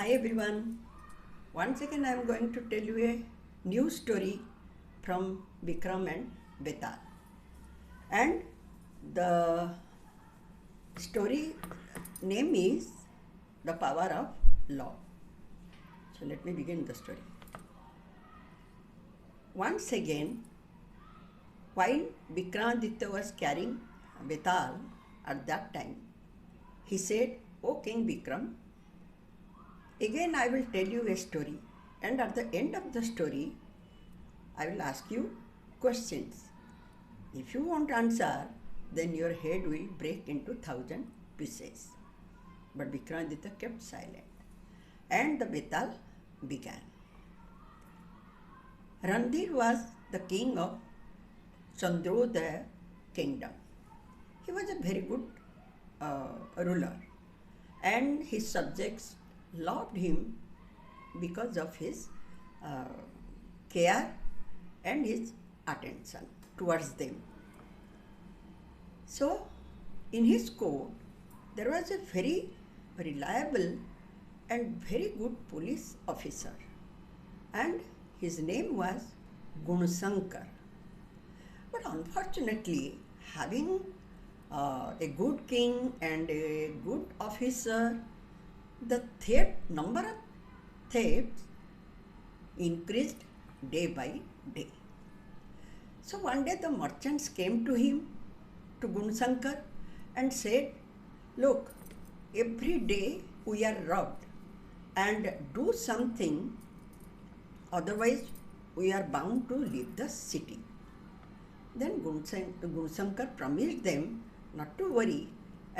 Hi everyone. Once again I am going to tell you a new story from Vikram and Betal. And the story name is The Power of Law. So let me begin the story. Once again, while Vikramaditya was carrying Betal at that time, he said, "O King Vikram, again I will tell you a story, and at the end of the story, I will ask you questions. If you won't answer, then your head will break into 1,000 pieces." But Vikramaditya kept silent, and the Betal began. Randhir was the king of Chandrodaya kingdom. He was a very good ruler, and his subjects loved him because of his care and his attention towards them. So, in his court, there was a very reliable and very good police officer, and his name was Gunasankar. But unfortunately, having a good king and a good officer, the number of thefts increased day by day. So one day the merchants came to him, to Gunasankar, and said, "Look, every day we are robbed, and do something, otherwise we are bound to leave the city." Then Gunasankar promised them not to worry,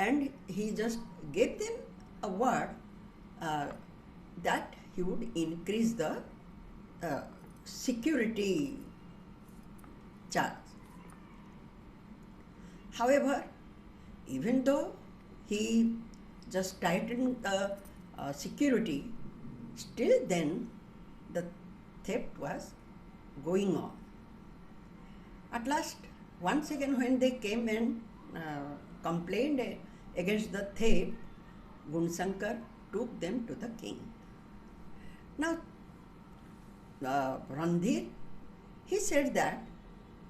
and he just gave them a word that he would increase the security charge. However, even though he just tightened the security, still then the theft was going on. At last, once again when they came and complained against the theft, Gunasankar took them to the king. Now, Randhir, he said that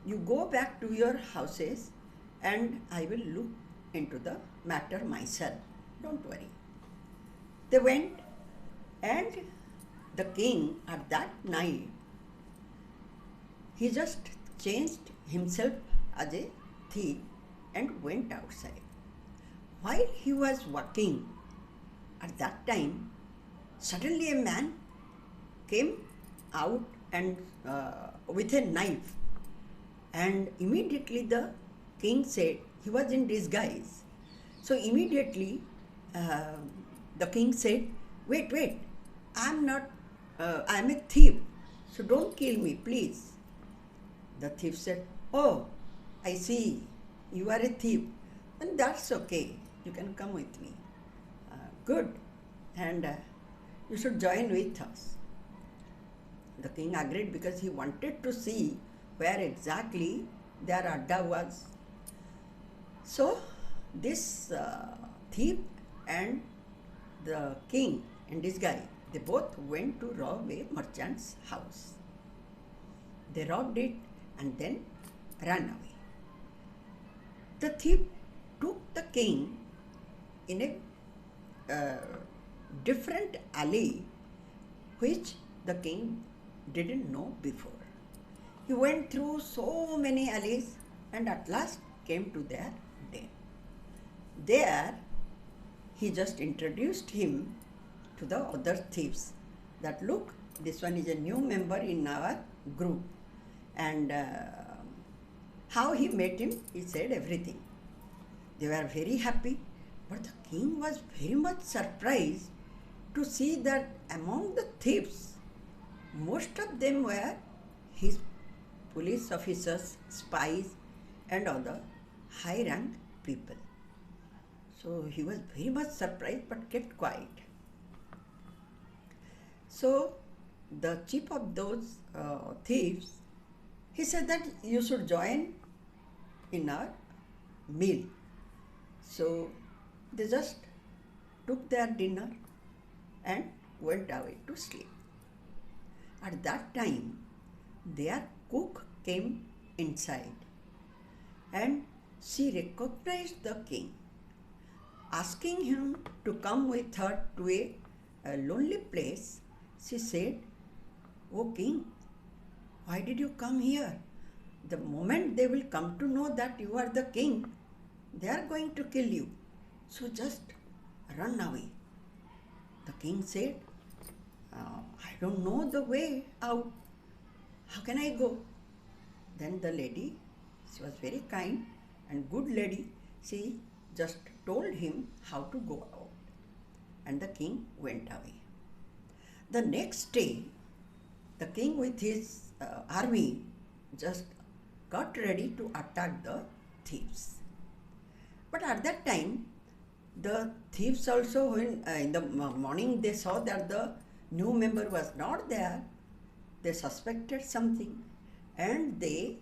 you go back to your houses and I will look into the matter myself. Don't worry. They went, and the king at that night, he just changed himself as a thief and went outside. While he was walking, at that time, suddenly a man came out and with a knife, and immediately the king said he was in disguise. So immediately the king said, wait, I'm a thief, so don't kill me, please." The thief said, "Oh, I see, you are a thief, and that's okay, you can come with me. Good, and you should join with us." The king agreed because he wanted to see where exactly their adda was. So this thief and the king in disguise, they both went to rob a merchant's house. They robbed it and then ran away. The thief took the king in a different alley which the king didn't know before. He went through so many alleys and at last came to their den. There he just introduced him to the other thieves that, "Look, this one is a new member in our group." And how he met him, he said everything. They were very happy, but the king was very much surprised to see that among the thieves, most of them were his police officers, spies, and other high rank people. So he was very much surprised but kept quiet. So the chief of those thieves, he said that you should join in our meal. So they just took their dinner and went away to sleep. At that time, their cook came inside and she recognized the king. Asking him to come with her to a lonely place, she said, "O king, why did you come here? The moment they will come to know that you are the king, they are going to kill you. So just run away." The king said, "I don't know the way out. How can I go?" Then the lady, she was very kind and good lady, she just told him how to go out. And the king went away. The next day, the king with his army just got ready to attack the thieves. But at that time, the thieves also, when in the morning they saw that the new member was not there, they suspected something and they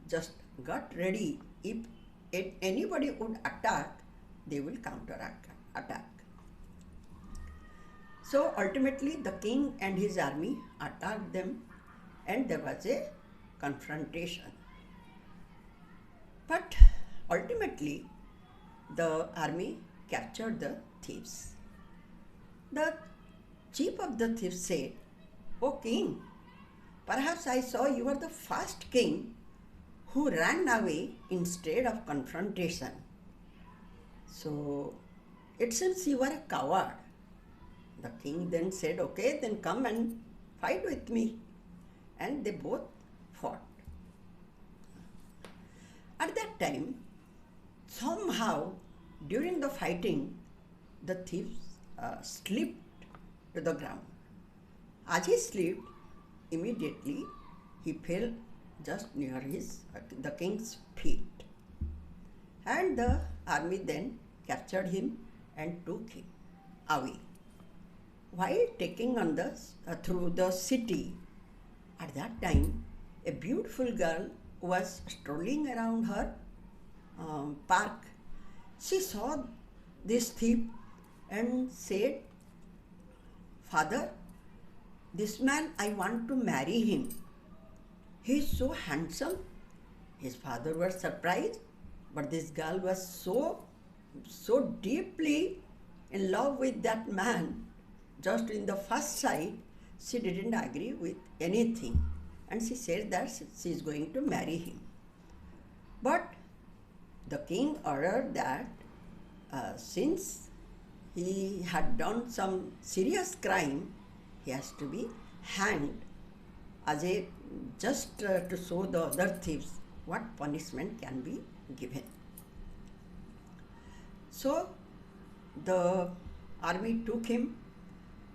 just got ready. If anybody would attack, they will counterattack. So ultimately the king and his army attacked them and there was a confrontation. But ultimately the army captured the thieves. The chief of the thieves said, "O king, perhaps I saw you are the first king who ran away instead of confrontation. So it seems you are a coward." The king then said, "Okay, then come and fight with me." And they both fought. At that time, somehow during the fighting, the thief slipped to the ground. As he slipped, immediately he fell just near the king's feet. And the army then captured him and took him away. While taking on through the city, at that time, a beautiful girl was strolling around her park. She saw this thief and said, "Father, this man, I want to marry him. He is so handsome." His father was surprised, but this girl was so deeply in love with that man. Just in the first sight, she didn't agree with anything. And she said that she is going to marry him. But the king ordered that since he had done some serious crime, he has to be hanged as just to show the other thieves what punishment can be given. So the army took him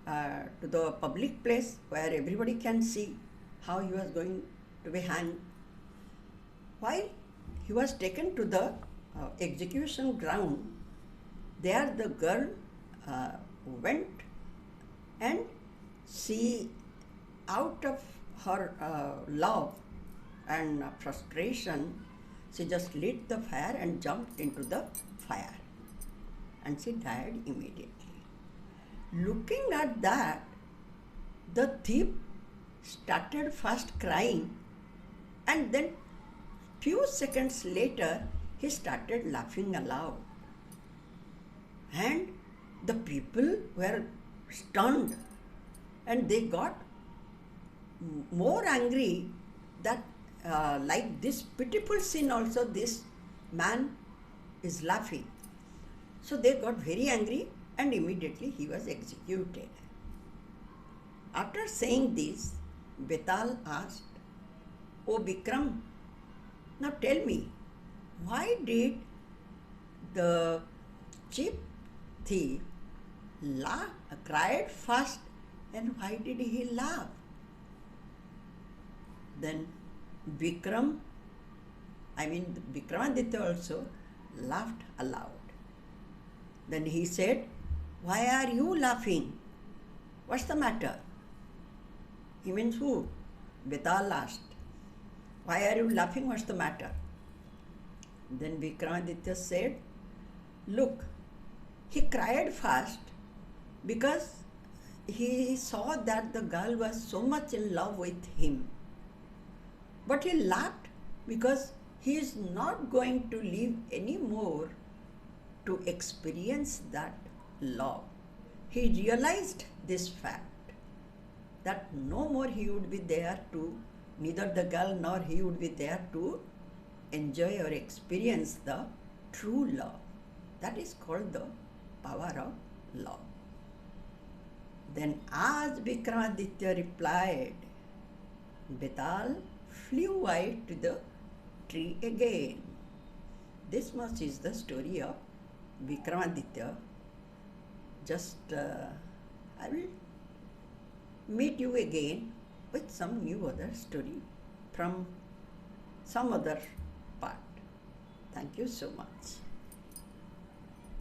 to the public place where everybody can see how he was going to be hanged. While he was taken to the execution ground, there the girl went and she, out of her love and frustration, she just lit the fire and jumped into the fire and she died immediately. Looking at that, the thief started first crying and then few seconds later he started laughing aloud. And the people were stunned and they got more angry that like this pitiful scene also this man is laughing. So they got very angry and immediately he was executed. After saying this, Betal asked, "O Vikram, now tell me, why did the chief thief cried first and why did he laugh?" Then Vikramaditya also laughed aloud. Then he said, "Why are you laughing? What's the matter?" He means who? Betal asked. "Why are you laughing? What's the matter?" Then Vikramaditya said, "Look, he cried first because he saw that the girl was so much in love with him. But he laughed because he is not going to live anymore to experience that love. He realized this fact that no more he would be there to, neither the girl nor he would be there to enjoy or experience the true love. That is called the power of love. Then as Vikramaditya replied, Betal flew wide to the tree again. This much is the story of Vikramaditya. Just I will meet you again with some new other story from some other part. Thank you so much.